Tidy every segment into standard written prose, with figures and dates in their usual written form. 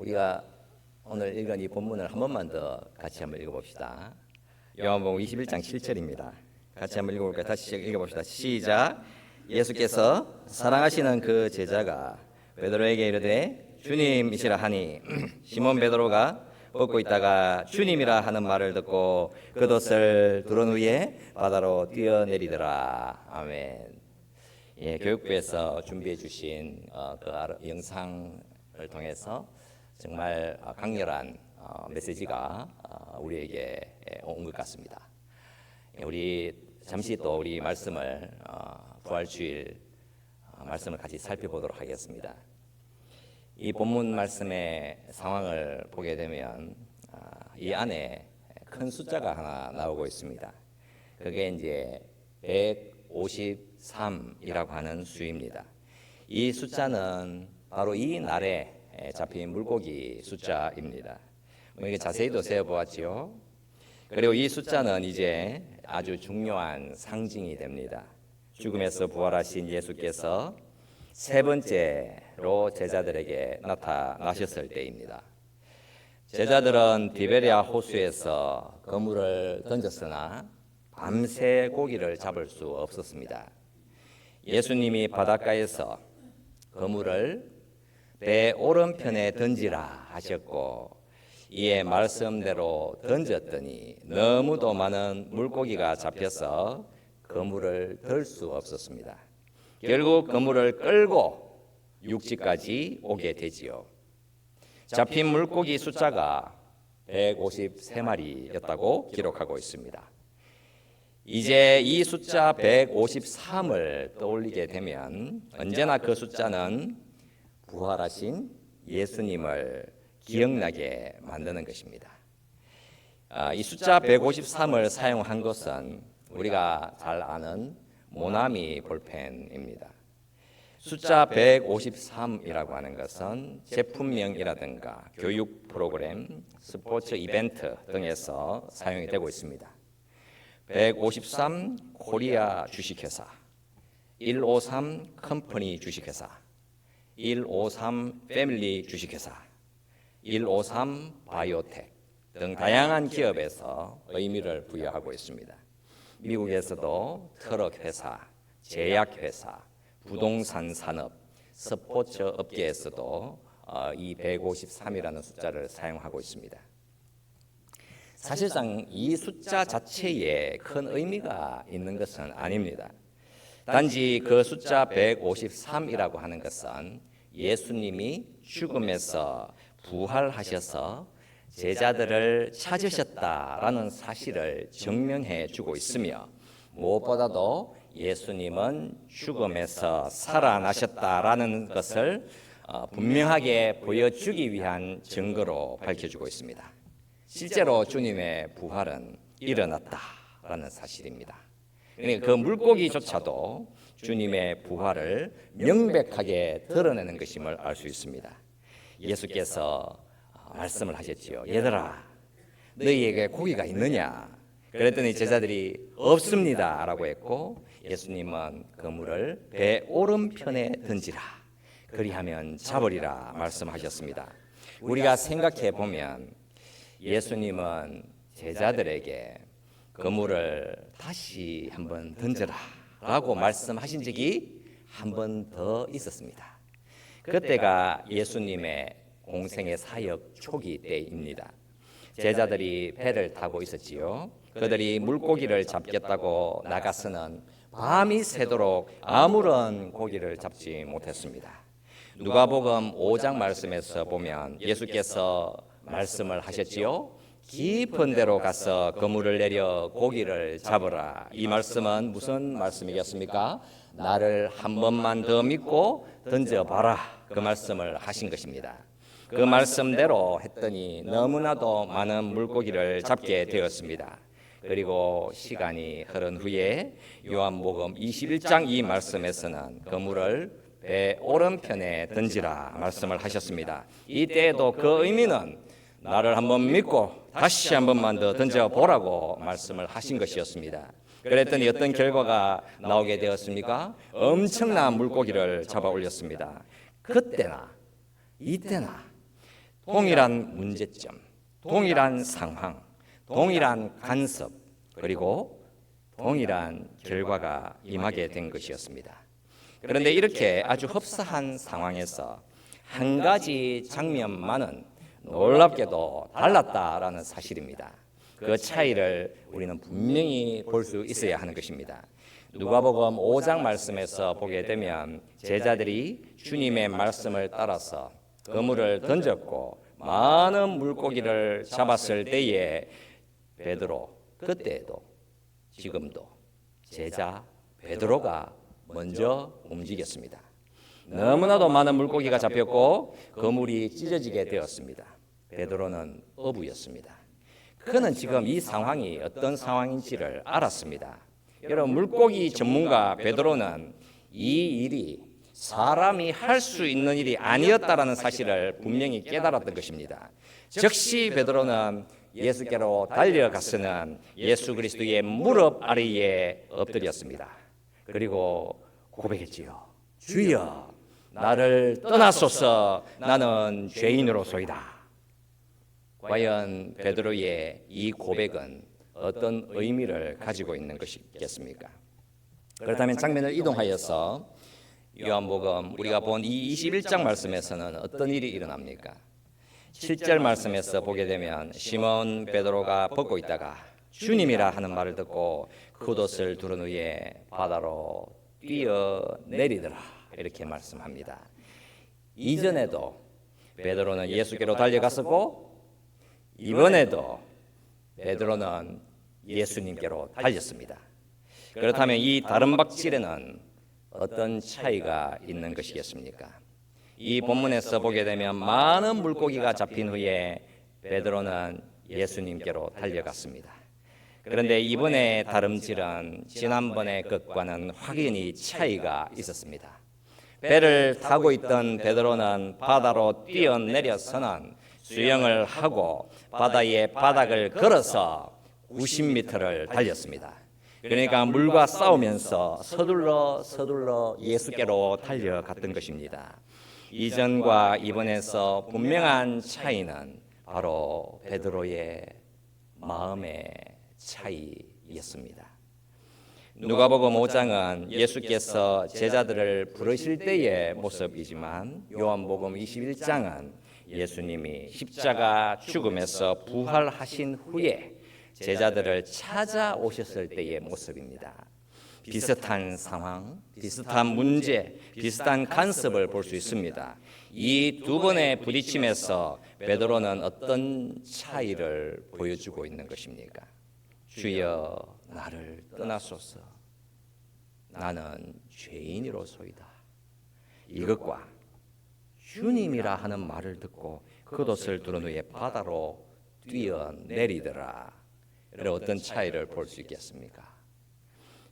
우리가 오늘 읽은 이 본문을 한 번만 더 같이 한번 읽어봅시다. 요한복음 21장 7절입니다. 같이 한번 읽어볼까요? 다시 읽어봅시다. 시작. 예수께서 사랑하시는 그 제자가 베드로에게 이르되 주님이시라 하니 시몬 베드로가 벗고 있다가 주님이라 하는 말을 듣고 겉옷을 두른 후에 바다로 뛰어내리더라. 아멘. 예, 교육부에서 준비해 주신 그 영상을 통해서 정말 강렬한 메시지가 우리에게 온 것 같습니다. 우리 잠시 또 우리 말씀을 부활주일 말씀을 같이 살펴보도록 하겠습니다. 이 본문 말씀의 상황을 보게 되면 이 안에 큰 숫자가 하나 나오고 있습니다. 그게 이제 153이라고 하는 수입니다. 이 숫자는 바로 이 날에 잡힌 물고기 숫자입니다. 이게 자세히도 세어보았지요. 그리고 이 숫자는 이제 아주 중요한 상징이 됩니다. 죽음에서 부활하신 예수께서 세 번째로 제자들에게 나타나셨을 때입니다. 제자들은 디베랴 호수에서 그물을 던졌으나 밤새 고기를 잡을 수 없었습니다. 예수님이 바닷가에서 그물을 배 오른편에 던지라 하셨고 이에 말씀대로 던졌더니 너무도 많은 물고기가 잡혀서 그물을 들 수 없었습니다. 결국 그물을 끌고 육지까지 오게 되지요. 잡힌 물고기 숫자가 153마리였다고 기록하고 있습니다. 이제 이 숫자 153을 떠올리게 되면 언제나 그 숫자는 부활하신 예수님을 기억나게 만드는 것입니다. 이 숫자 153을 사용한 것은 우리가 잘 아는 모나미 볼펜입니다. 숫자 153이라고 하는 것은 제품명이라든가 교육 프로그램, 스포츠 이벤트 등에서 사용이 되고 있습니다. 153 코리아 주식회사, 153 컴퍼니 주식회사, 153 패밀리 주식회사, 153 바이오텍 등 다양한 기업에서 의미를 부여하고 있습니다. 미국에서도 트럭 회사, 제약 회사, 부동산 산업, 스포츠 업계에서도 이 153이라는 숫자를 사용하고 있습니다. 사실상 이 숫자 자체에 큰 의미가 있는 것은 아닙니다. 단지 그 숫자 153이라고 하는 것은 예수님이 죽음에서 부활하셔서 제자들을 찾으셨다라는 사실을 증명해 주고 있으며 무엇보다도 예수님은 죽음에서 살아나셨다라는 것을 분명하게 보여주기 위한 증거로 밝혀주고 있습니다. 실제로 주님의 부활은 일어났다라는 사실입니다. 그러니까 그 물고기조차도 주님의 부활을 명백하게 드러내는 것임을 알 수 있습니다. 예수께서 말씀을 하셨지요. 얘들아, 너희에게 고기가 있느냐? 그랬더니 제자들이 없습니다 라고 했고 예수님은 그물을 배 오른편에 던지라. 그리하면 잡으리라 말씀하셨습니다. 우리가 생각해 보면 예수님은 제자들에게 그물을 다시 한번 던져라 라고 말씀하신 적이 한 번 더 있었습니다. 그때가 예수님의 공생의 사역 초기 때입니다. 제자들이 배를 타고 있었지요. 그들이 물고기를 잡겠다고 나가서는 밤이 새도록 아무런 고기를 잡지 못했습니다. 누가복음 5장 말씀에서 보면 예수께서 말씀을 하셨지요. 깊은 데로 가서 그물을 내려 고기를 잡으라. 이 말씀은 무슨 말씀이겠습니까? 나를 한 번만 더 믿고 던져봐라. 그 말씀을 하신 것입니다. 그 말씀대로 했더니 너무나도 많은 물고기를 잡게 되었습니다. 그리고 시간이 흐른 후에 요한복음 21장 이 말씀에서는 그물을 배 오른편에 던지라 말씀을 하셨습니다. 이때에도 그 의미는 나를 한번 믿고 다시 한 번만 더 던져보라고 말씀을 하신 것이었습니다. 그랬더니 어떤 결과가 나오게 되었습니까? 엄청난 물고기를 잡아 올렸습니다. 그때나 이때나 동일한 문제점, 동일한 상황, 동일한 간섭, 그리고 동일한 결과가 임하게 된 것이었습니다. 그런데 이렇게 아주 흡사한 상황에서 한 가지 장면만은 놀랍게도 달랐다라는 사실입니다. 그 차이를 우리는 분명히 볼 수 있어야 하는 것입니다. 누가복음 5장 말씀에서 보게 되면 제자들이 주님의 말씀을 따라서 그물을 던졌고 많은 물고기를 잡았을 때에 베드로, 그때에도 지금도 제자 베드로가 먼저 움직였습니다. 너무나도 많은 물고기가 잡혔고 그물이 찢어지게 되었습니다. 베드로는 어부였습니다. 그는 지금 이 상황이 어떤 상황인지를 알았습니다. 여러분, 물고기 전문가 베드로는 이 일이 사람이 할 수 있는 일이 아니었다라는 사실을 분명히 깨달았던 것입니다. 즉시 베드로는 예수께로 달려가서는 예수 그리스도의 무릎 아래에 엎드렸습니다. 그리고 고백했지요. 주여, 나를 떠나소서, 나는 죄인으로소이다. 과연 베드로의 이 고백은 어떤 의미를 가지고 있는 것이겠습니까? 그렇다면 장면을 이동하여서 요한복음 우리가 본 이 21장 말씀에서는 어떤 일이 일어납니까? 7절 말씀에서 보게 되면 시몬 베드로가 벗고 있다가 주님이라 하는 말을 듣고 겉옷을 두른 후에 바다로 뛰어내리더라, 이렇게 말씀합니다. 이전에도 베드로는 예수께로 달려갔었고 이번에도 베드로는 예수님께로 달렸습니다. 그렇다면 이 다른 박질에는 어떤 차이가 있는 것이겠습니까? 이 본문에서 보게 되면 많은 물고기가 잡힌 후에 베드로는 예수님께로 달려갔습니다. 그런데 이번에 다름질은 지난번의 것과는 확연히 차이가 있었습니다. 배를 타고 있던 베드로는 바다로 뛰어내려서는 수영을 하고 바다의 바닥을 걸어서 90m를 달렸습니다. 그러니까 물과 싸우면서 서둘러 예수께로 달려갔던 것입니다. 이전과 이번에서 분명한 차이는 바로 베드로의 마음의 차이였습니다. 누가복음 5장은 예수께서 제자들을 부르실 때의 모습이지만 요한복음 21장은 예수님이 십자가 죽음에서 부활하신 후에 제자들을 찾아오셨을 때의 모습입니다. 비슷한 상황, 비슷한 문제, 비슷한 간섭을 볼 수 있습니다. 이 두 번의 부딪힘에서 베드로는 어떤 차이를 보여주고 있는 것입니까? 주여, 나를 떠나소서, 나는 죄인이로소이다. 이것과 주님이라 하는 말을 듣고 겉옷을 두른 후에 바다로 뛰어내리더라, 어떤 차이를 볼 수 있겠습니까?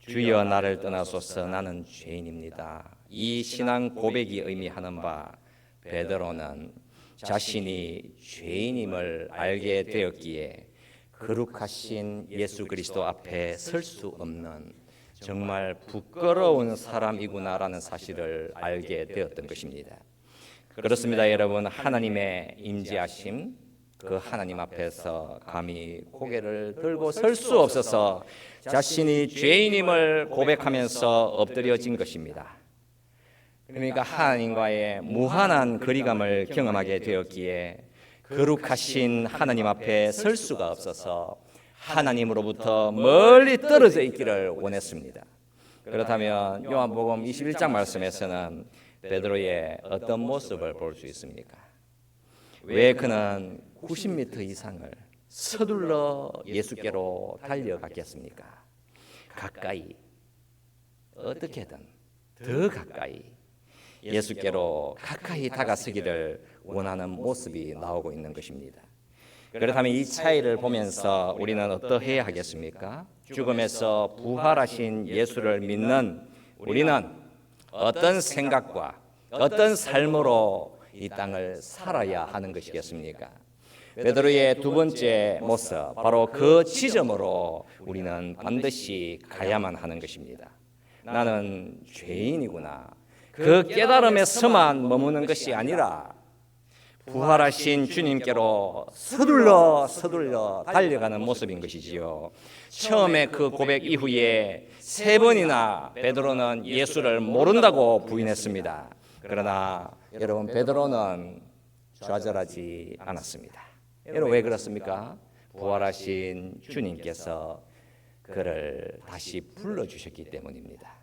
주여, 나를 떠나소서, 나는 죄인입니다. 이 신앙 고백이 의미하는 바 베드로는 자신이 죄인임을 알게 되었기에 거룩하신 예수 그리스도 앞에 설 수 없는 정말 부끄러운 사람이구나라는 사실을 알게 되었던 것입니다. 그렇습니다, 여러분. 하나님의 임재하심, 그 하나님 앞에서 감히 고개를 들고 설 수 없어서 자신이 죄인임을 고백하면서 엎드려진 것입니다. 그러니까 하나님과의 무한한 거리감을 경험하게 되었기에 거룩하신 하나님 앞에 설 수가 없어서 하나님으로부터 멀리 떨어져 있기를 원했습니다. 그렇다면 요한복음 21장 말씀에서는 베드로의 어떤 모습을 볼 수 있습니까? 왜 그는 90m 이상을 서둘러 예수께로 달려갔겠습니까? 가까이, 어떻게든 더 가까이 예수께로 가까이 다가서기를 원하는 모습이 나오고 있는 것입니다. 그렇다면 이 차이를 보면서 우리는 어떠해야 하겠습니까? 죽음에서 부활하신 예수를 믿는 우리는 어떤 생각과 어떤 삶으로 이 땅을 살아야 하는 것이겠습니까? 베드로의 두 번째 모습, 바로 그 지점으로 우리는 반드시 가야만 하는 것입니다. 나는 죄인이구나. 그 깨달음에서만 머무는 것이 아니라 부활하신 주님께로 서둘러 달려가는 모습인 것이지요. 처음에 그 고백 이후에 3번이나 베드로는 예수를 모른다고 부인했습니다. 그러나 여러분, 베드로는 좌절하지 않았습니다. 여러분, 왜 그렇습니까? 부활하신 주님께서 그를 다시 불러주셨기 때문입니다.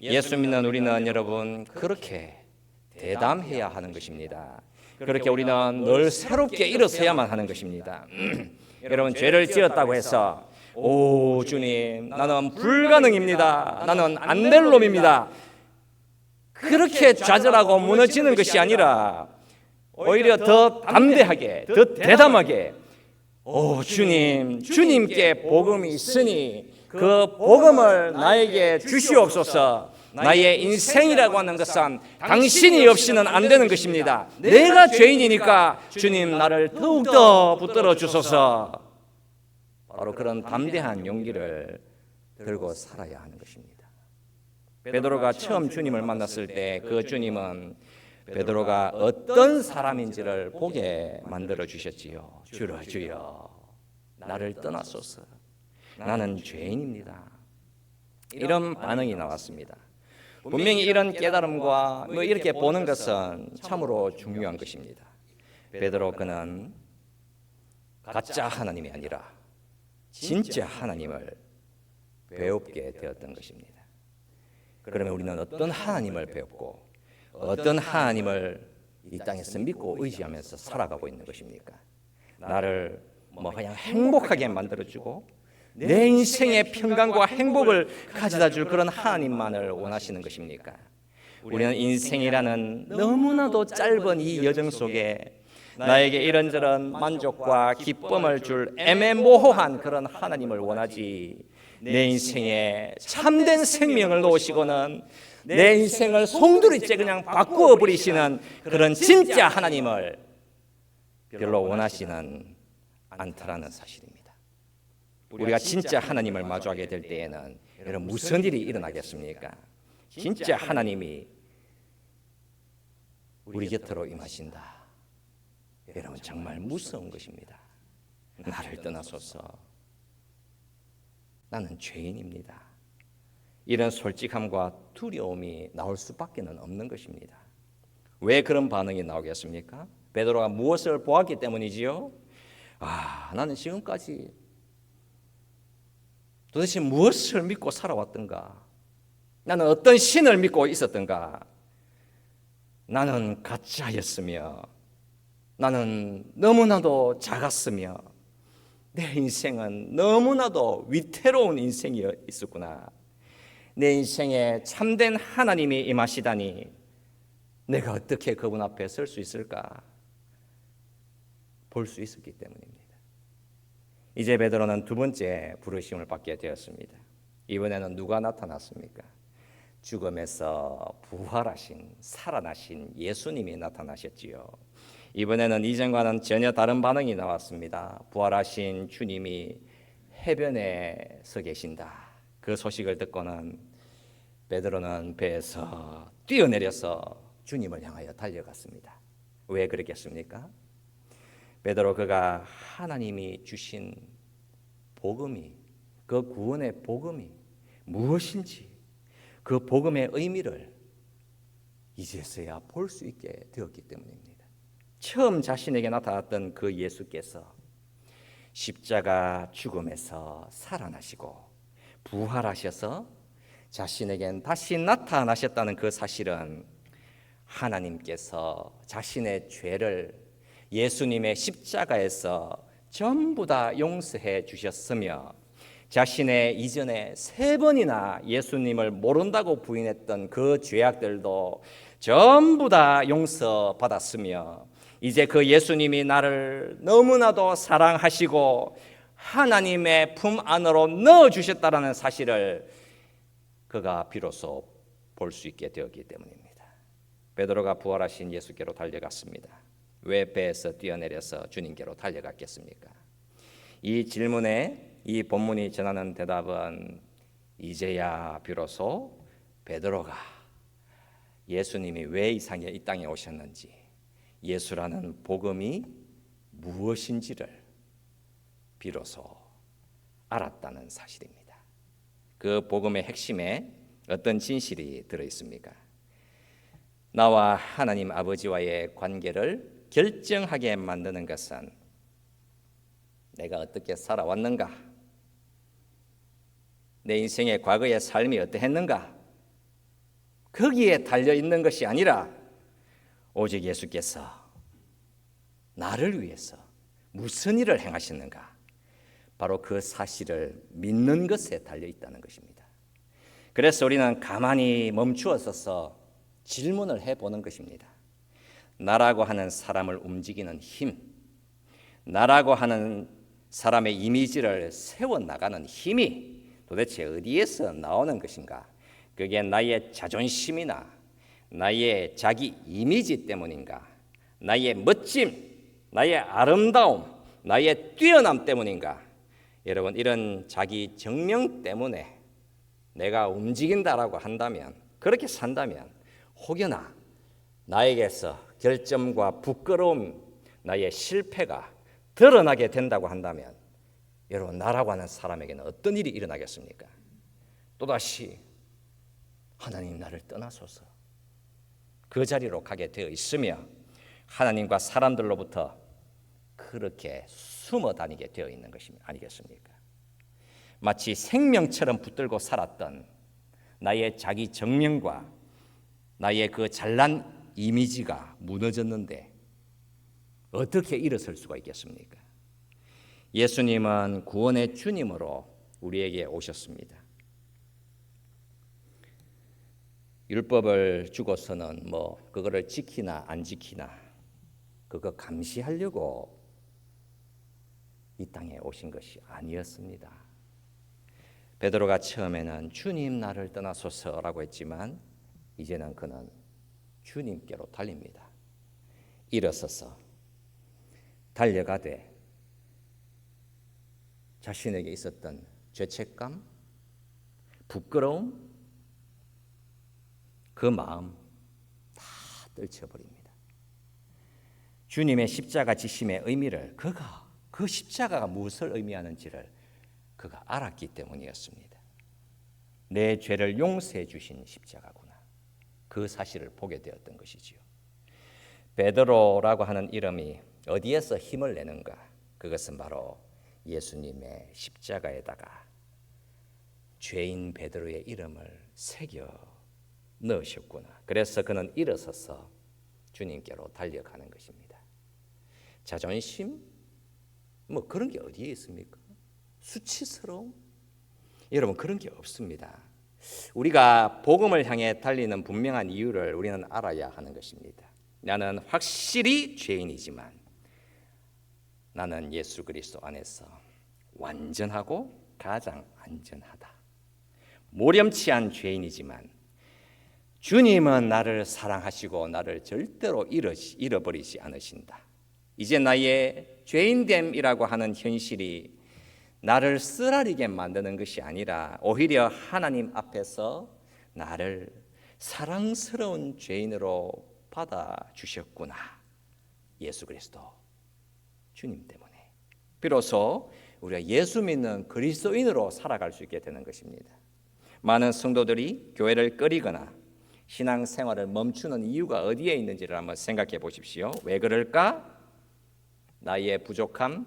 예수 믿는 우리는 여러분 그렇게 대담해야 하는 것입니다. 그렇게 우리는 늘 새롭게 일어서야만 하는 것입니다. 여러분, 죄를 지었다고 해서 오 주님, 나는 불가능입니다, 나는 안 될 놈입니다, 그렇게 좌절하고 무너지는 것이 아니라 오히려 더 담대하게, 더 대담하게, 오 주님, 주님께 복음이 있으니 그 복음을 나에게 주시옵소서. 나의 인생이라고 하는 것은 당신이 없이는 안 되는 것입니다. 내가 죄인이니까 주님 나를 더욱더 붙들어 주소서. 바로 그런 담대한 용기를 들고 살아야 하는 것입니다. 베드로가 처음 주님을 만났을 때 그 주님은 베드로가 어떤 사람인지를 보게 만들어 주셨지요. 주여 나를 떠나소서, 나는 죄인입니다. 이런 반응이 나왔습니다. 분명히 이런 깨달음과 이렇게 보는 것은 참으로 중요한 것입니다. 베드로 그는 가짜 하나님이 아니라 진짜 하나님을 배우게 되었던 것입니다. 그러면 우리는 어떤 하나님을 배웠고 어떤 하나님을 이 땅에서 믿고 의지하면서 살아가고 있는 것입니까? 나를 그냥 행복하게 만들어주고 내 인생의 평강과 행복을 가져다 줄 그런 하나님만을 원하시는 것입니까? 우리는 인생이라는 너무나도 짧은 이 여정 속에 나에게 이런저런 만족과 기쁨을 줄 애매모호한 그런 하나님을 원하지, 내 인생에 참된 생명을 놓으시고는 내 인생을 송두리째 그냥 바꾸어 버리시는 그런 진짜 하나님을 별로 원하시는 않더라는 사실입니다. 우리가 진짜 하나님을 마주하게 될 때에는 여러분 무슨 일이 일어나겠습니까? 진짜 하나님이 우리 곁으로 임하신다. 여러분 정말 무서운 것입니다. 나를 떠나소서, 나는 죄인입니다. 이런 솔직함과 두려움이 나올 수밖에 없는 것입니다. 왜 그런 반응이 나오겠습니까? 베드로가 무엇을 보았기 때문이지요? 나는 지금까지 도대체 무엇을 믿고 살아왔던가? 나는 어떤 신을 믿고 있었던가? 나는 가짜였으며, 나는 너무나도 작았으며, 내 인생은 너무나도 위태로운 인생이 있었구나. 내 인생에 참된 하나님이 임하시다니 내가 어떻게 그분 앞에 설 수 있을까? 볼 수 있었기 때문입니다. 이제 베드로는 2번째 부르심을 받게 되었습니다. 이번에는 누가 나타났습니까? 죽음에서 부활하신, 살아나신 예수님이 나타나셨지요. 이번에는 이전과는 전혀 다른 반응이 나왔습니다. 부활하신 주님이 해변에 서 계신다. 그 소식을 듣고는 베드로는 배에서 뛰어내려서 주님을 향하여 달려갔습니다. 왜 그랬겠습니까? 베드로 그가 하나님이 주신 복음이, 그 구원의 복음이 무엇인지, 그 복음의 의미를 이제서야 볼 수 있게 되었기 때문입니다. 처음 자신에게 나타났던 그 예수께서 십자가 죽음에서 살아나시고 부활하셔서 자신에겐 다시 나타나셨다는 그 사실은 하나님께서 자신의 죄를 예수님의 십자가에서 전부 다 용서해 주셨으며, 자신의 이전에 3번이나 예수님을 모른다고 부인했던 그 죄악들도 전부 다 용서받았으며, 이제 그 예수님이 나를 너무나도 사랑하시고 하나님의 품 안으로 넣어주셨다는 사실을 그가 비로소 볼 수 있게 되었기 때문입니다. 베드로가 부활하신 예수께로 달려갔습니다. 왜 배에서 뛰어내려서 주님께로 달려갔겠습니까? 이 질문에 이 본문이 전하는 대답은 이제야 비로소 베드로가 예수님이 왜 이 땅에 오셨는지, 예수라는 복음이 무엇인지를 비로소 알았다는 사실입니다. 그 복음의 핵심에 어떤 진실이 들어 있습니까? 나와 하나님 아버지와의 관계를 결정하게 만드는 것은 내가 어떻게 살아왔는가, 내 인생의 과거의 삶이 어떠했는가, 거기에 달려있는 것이 아니라 오직 예수께서 나를 위해서 무슨 일을 행하셨는가, 바로 그 사실을 믿는 것에 달려있다는 것입니다. 그래서 우리는 가만히 멈추어 서서 질문을 해보는 것입니다. 나라고 하는 사람을 움직이는 힘, 나라고 하는 사람의 이미지를 세워나가는 힘이 도대체 어디에서 나오는 것인가? 그게 나의 자존심이나 나의 자기 이미지 때문인가? 나의 멋짐, 나의 아름다움, 나의 뛰어남 때문인가? 여러분, 이런 자기 정명 때문에 내가 움직인다라고 한다면, 그렇게 산다면 혹여나 나에게서 결점과 부끄러움, 나의 실패가 드러나게 된다고 한다면 여러분, 나라고 하는 사람에게는 어떤 일이 일어나겠습니까? 또다시 하나님 나를 떠나소서 그 자리로 가게 되어 있으며 하나님과 사람들로부터 그렇게 숨어 다니게 되어 있는 것이 아니겠습니까? 마치 생명처럼 붙들고 살았던 나의 자기 정명과 나의 그 잘난 이미지가 무너졌는데 어떻게 일어설 수가 있겠습니까? 예수님은 구원의 주님으로 우리에게 오셨습니다. 율법을 주고서는 그거를 지키나 안 지키나 그거 감시하려고 이 땅에 오신 것이 아니었습니다. 베드로가 처음에는 주님 나를 떠나소서라고 했지만 이제는 그는 주님께로 달립니다. 일어서서 달려가되 자신에게 있었던 죄책감, 부끄러움, 그 마음 다 떨쳐버립니다. 주님의 십자가 지심의 의미를 그 십자가가 무엇을 의미하는지를 그가 알았기 때문이었습니다. 내 죄를 용서해 주신 십자가구나. 그 사실을 보게 되었던 것이지요. 베드로라고 하는 이름이 어디에서 힘을 내는가? 그것은 바로 예수님의 십자가에다가 죄인 베드로의 이름을 새겨 넣으셨구나. 그래서 그는 일어서서 주님께로 달려가는 것입니다. 자존심? 그런 게 어디에 있습니까? 수치스러움? 여러분, 그런 게 없습니다. 우리가 복음을 향해 달리는 분명한 이유를 우리는 알아야 하는 것입니다. 나는 확실히 죄인이지만 나는 예수 그리스도 안에서 완전하고 가장 안전하다. 모렴치한 죄인이지만 주님은 나를 사랑하시고 나를 절대로 잃어버리지 않으신다. 이제 나의 죄인됨이라고 하는 현실이 나를 쓰라리게 만드는 것이 아니라 오히려 하나님 앞에서 나를 사랑스러운 죄인으로 받아주셨구나. 예수 그리스도 주님 때문에 비로소 우리가 예수 믿는 그리스도인으로 살아갈 수 있게 되는 것입니다. 많은 성도들이 교회를 꺼리거나 신앙생활을 멈추는 이유가 어디에 있는지를 한번 생각해 보십시오. 왜 그럴까? 나의 부족함,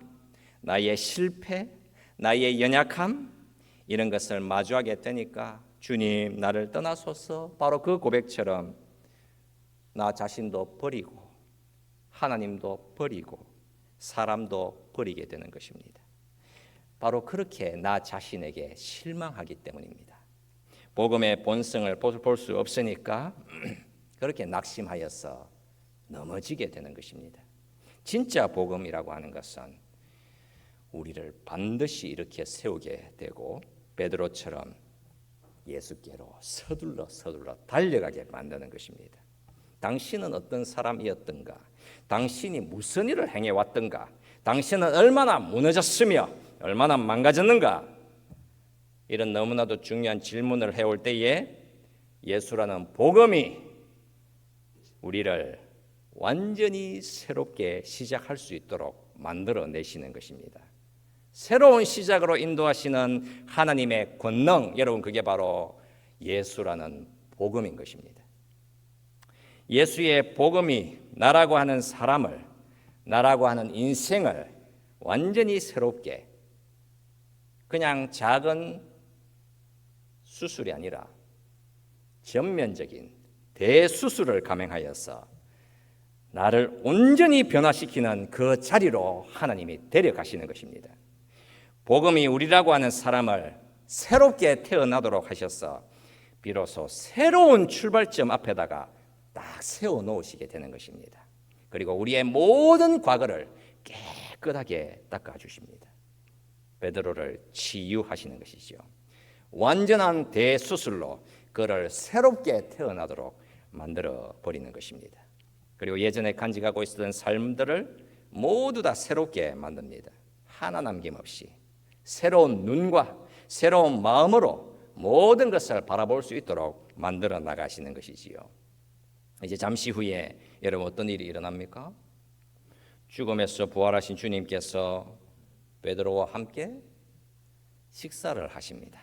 나의 실패, 나의 연약함, 이런 것을 마주하게 되니까 주님 나를 떠나소서, 바로 그 고백처럼 나 자신도 버리고 하나님도 버리고 사람도 버리게 되는 것입니다. 바로 그렇게 나 자신에게 실망하기 때문입니다. 복음의 본성을 볼 수 없으니까 그렇게 낙심하여서 넘어지게 되는 것입니다. 진짜 복음이라고 하는 것은 우리를 반드시 이렇게 세우게 되고 베드로처럼 예수께로 서둘러 달려가게 만드는 것입니다. 당신은 어떤 사람이었던가? 당신이 무슨 일을 행해왔던가? 당신은 얼마나 무너졌으며 얼마나 망가졌는가? 이런 너무나도 중요한 질문을 해올 때에 예수라는 복음이 우리를 완전히 새롭게 시작할 수 있도록 만들어내시는 것입니다. 새로운 시작으로 인도하시는 하나님의 권능, 여러분 그게 바로 예수라는 복음인 것입니다. 예수의 복음이 나라고 하는 사람을, 나라고 하는 인생을 완전히 새롭게, 그냥 작은 수술이 아니라 전면적인 대수술을 감행하여서 나를 온전히 변화시키는 그 자리로 하나님이 데려가시는 것입니다. 복음이 우리라고 하는 사람을 새롭게 태어나도록 하셔서 비로소 새로운 출발점 앞에다가 딱 세워놓으시게 되는 것입니다. 그리고 우리의 모든 과거를 깨끗하게 닦아주십니다. 베드로를 치유하시는 것이죠. 완전한 대수술로 그를 새롭게 태어나도록 만들어 버리는 것입니다. 그리고 예전에 간직하고 있었던 삶들을 모두 다 새롭게 만듭니다. 하나 남김없이 새로운 눈과 새로운 마음으로 모든 것을 바라볼 수 있도록 만들어 나가시는 것이지요. 이제 잠시 후에 여러분 어떤 일이 일어납니까? 죽음에서 부활하신 주님께서 베드로와 함께 식사를 하십니다.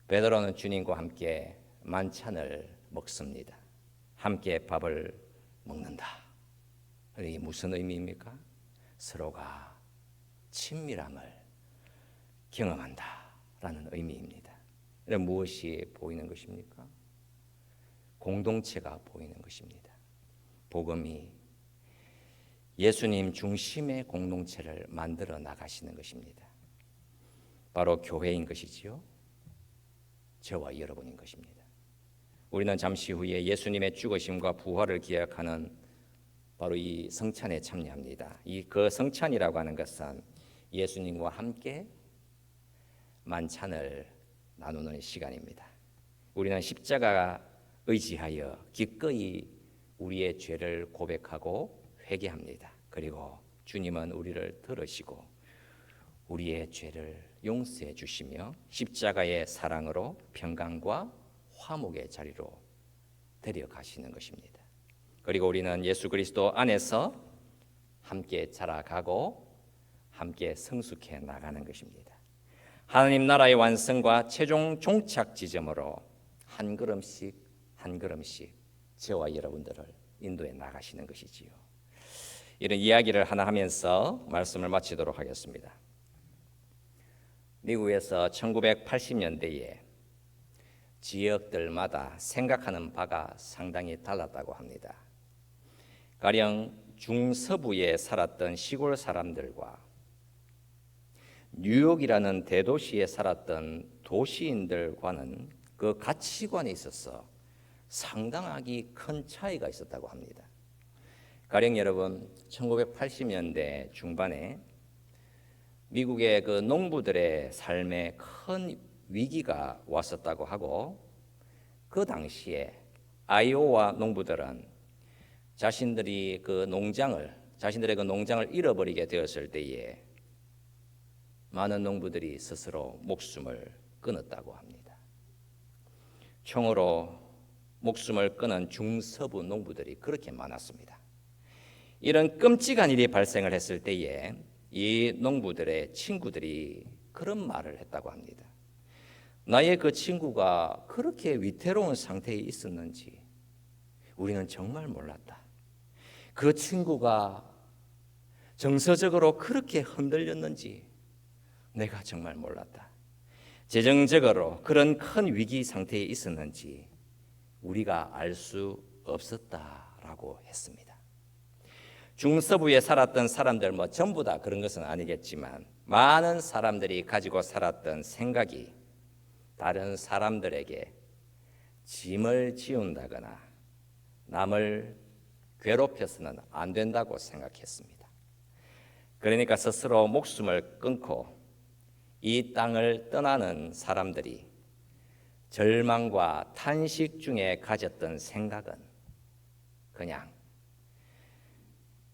베드로는 주님과 함께 만찬을 먹습니다. 함께 밥을 먹는다. 이게 무슨 의미입니까? 서로가 친밀함을 경험한다라는 의미입니다. 무엇이 보이는 것입니까? 공동체가 보이는 것입니다. 복음이 예수님 중심의 공동체를 만들어 나가시는 것입니다. 바로 교회인 것이지요. 저와 여러분인 것입니다. 우리는 잠시 후에 예수님의 죽으심과 부활을 기약하는 바로 이 성찬에 참여합니다. 그 성찬이라고 하는 것은 예수님과 함께 만찬을 나누는 시간입니다. 우리는 십자가 의지하여 기꺼이 우리의 죄를 고백하고 회개합니다. 그리고 주님은 우리를 들으시고 우리의 죄를 용서해 주시며 십자가의 사랑으로 평강과 화목의 자리로 데려가시는 것입니다. 그리고 우리는 예수 그리스도 안에서 함께 자라가고 함께 성숙해 나가는 것입니다. 하나님 나라의 완성과 최종 종착 지점으로 한 걸음씩 한 걸음씩 저와 여러분들을 인도해 나가시는 것이지요. 이런 이야기를 하나 하면서 말씀을 마치도록 하겠습니다. 미국에서 1980년대에 지역들마다 생각하는 바가 상당히 달랐다고 합니다. 가령 중서부에 살았던 시골 사람들과 뉴욕이라는 대도시에 살았던 도시인들과는 그 가치관에 있어서 상당하게 큰 차이가 있었다고 합니다. 가령 여러분 1980년대 중반에 미국의 그 농부들의 삶에 큰 위기가 왔었다고 하고 그 당시에 아이오와 농부들은 자신들의 그 농장을 잃어버리게 되었을 때에 많은 농부들이 스스로 목숨을 끊었다고 합니다. 총으로 목숨을 끊은 중서부 농부들이 그렇게 많았습니다. 이런 끔찍한 일이 발생을 했을 때에 이 농부들의 친구들이 그런 말을 했다고 합니다. 나의 그 친구가 그렇게 위태로운 상태에 있었는지 우리는 정말 몰랐다. 그 친구가 정서적으로 그렇게 흔들렸는지 내가 정말 몰랐다. 재정적으로 그런 큰 위기 상태에 있었는지 우리가 알 수 없었다라고 했습니다. 중서부에 살았던 사람들 전부 다 그런 것은 아니겠지만 많은 사람들이 가지고 살았던 생각이 다른 사람들에게 짐을 지운다거나 남을 괴롭혀서는 안 된다고 생각했습니다. 그러니까 스스로 목숨을 끊고 이 땅을 떠나는 사람들이 절망과 탄식 중에 가졌던 생각은 그냥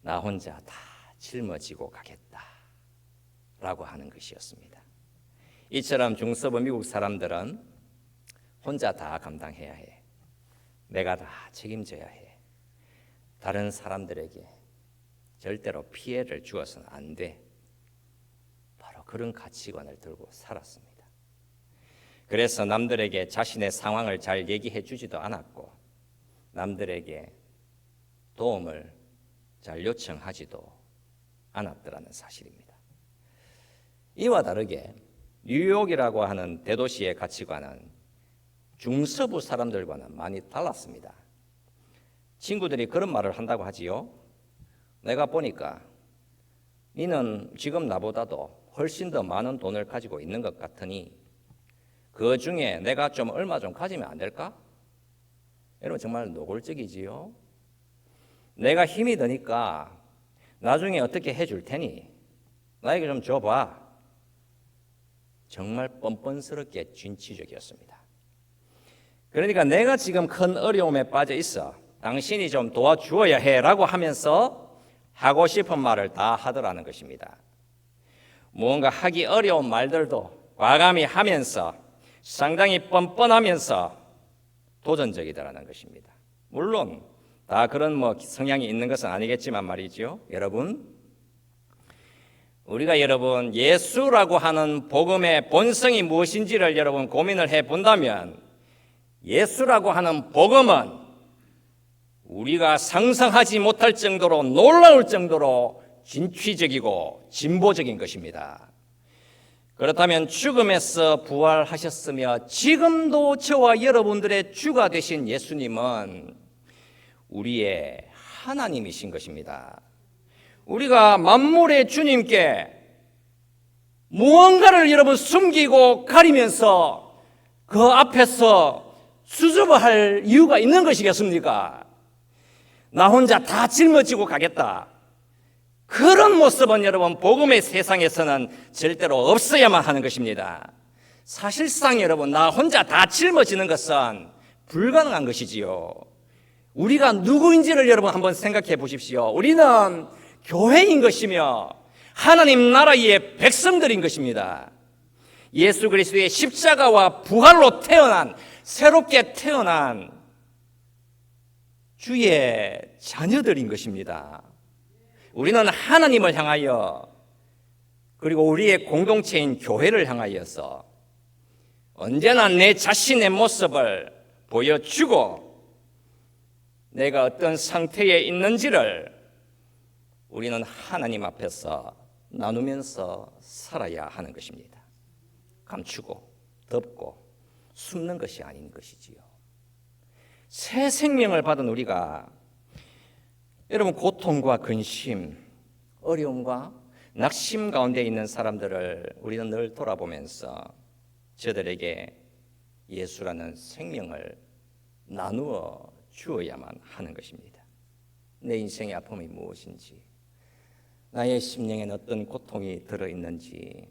나 혼자 다 짊어지고 가겠다라고 하는 것이었습니다. 이처럼 중서부 미국 사람들은 혼자 다 감당해야 해. 내가 다 책임져야 해. 다른 사람들에게 절대로 피해를 주어서는 안 돼. 바로 그런 가치관을 들고 살았습니다. 그래서 남들에게 자신의 상황을 잘 얘기해 주지도 않았고 남들에게 도움을 잘 요청하지도 않았더라는 사실입니다. 이와 다르게 뉴욕이라고 하는 대도시의 가치관은 중서부 사람들과는 많이 달랐습니다. 친구들이 그런 말을 한다고 하지요. 내가 보니까 너는 지금 나보다도 훨씬 더 많은 돈을 가지고 있는 것 같으니 그 중에 내가 좀 얼마 좀 가지면 안 될까? 여러분 정말 노골적이지요. 내가 힘이 드니까 나중에 어떻게 해줄 테니 나에게 좀 줘봐. 정말 뻔뻔스럽게 진취적이었습니다. 그러니까 내가 지금 큰 어려움에 빠져 있어. 당신이 좀 도와주어야 해라고 하면서 하고 싶은 말을 다 하더라는 것입니다. 무언가 하기 어려운 말들도 과감히 하면서 상당히 뻔뻔하면서 도전적이다라는 것입니다. 물론 다 그런 성향이 있는 것은 아니겠지만 말이죠. 여러분, 우리가 여러분 예수라고 하는 복음의 본성이 무엇인지를 여러분 고민을 해 본다면 예수라고 하는 복음은 우리가 상상하지 못할 정도로 놀라울 정도로 진취적이고 진보적인 것입니다. 그렇다면 죽음에서 부활하셨으며 지금도 저와 여러분들의 주가 되신 예수님은 우리의 하나님이신 것입니다. 우리가 만물의 주님께 무언가를 여러분 숨기고 가리면서 그 앞에서 수줍어할 이유가 있는 것이겠습니까? 나 혼자 다 짊어지고 가겠다. 그런 모습은 여러분 복음의 세상에서는 절대로 없어야만 하는 것입니다. 사실상 여러분 나 혼자 다 짊어지는 것은 불가능한 것이지요. 우리가 누구인지를 여러분 한번 생각해 보십시오. 우리는 교회인 것이며 하나님 나라의 백성들인 것입니다. 예수 그리스도의 십자가와 부활로 태어난 새롭게 태어난 주의 자녀들인 것입니다. 우리는 하나님을 향하여 그리고 우리의 공동체인 교회를 향하여서 언제나 내 자신의 모습을 보여주고 내가 어떤 상태에 있는지를 우리는 하나님 앞에서 나누면서 살아야 하는 것입니다. 감추고 덮고 숨는 것이 아닌 것이지요. 새 생명을 받은 우리가 여러분 고통과 근심, 어려움과 낙심 가운데 있는 사람들을 우리는 늘 돌아보면서 저들에게 예수라는 생명을 나누어 주어야만 하는 것입니다. 내 인생의 아픔이 무엇인지, 나의 심령에는 어떤 고통이 들어있는지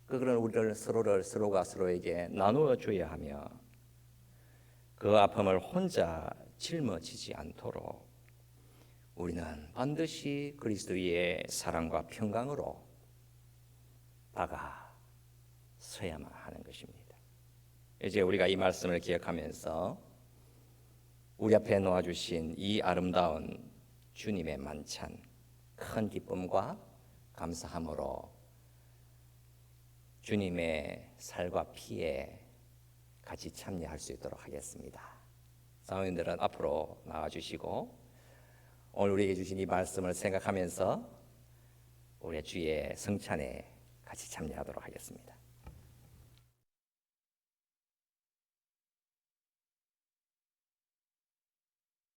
그거를 우리를 서로가 서로에게 나누어 줘야 하며 그 아픔을 혼자 짊어지지 않도록 우리는 반드시 그리스도의 사랑과 평강으로 다가서야만 하는 것입니다. 이제 우리가 이 말씀을 기억하면서 우리 앞에 놓아주신 이 아름다운 주님의 만찬, 큰 기쁨과 감사함으로 주님의 살과 피에 같이 참여할 수 있도록 하겠습니다. 사모님들은 앞으로 나와주시고 오늘 우리에게 주신 이 말씀을 생각하면서 우리 주의 성찬에 같이 참여하도록 하겠습니다.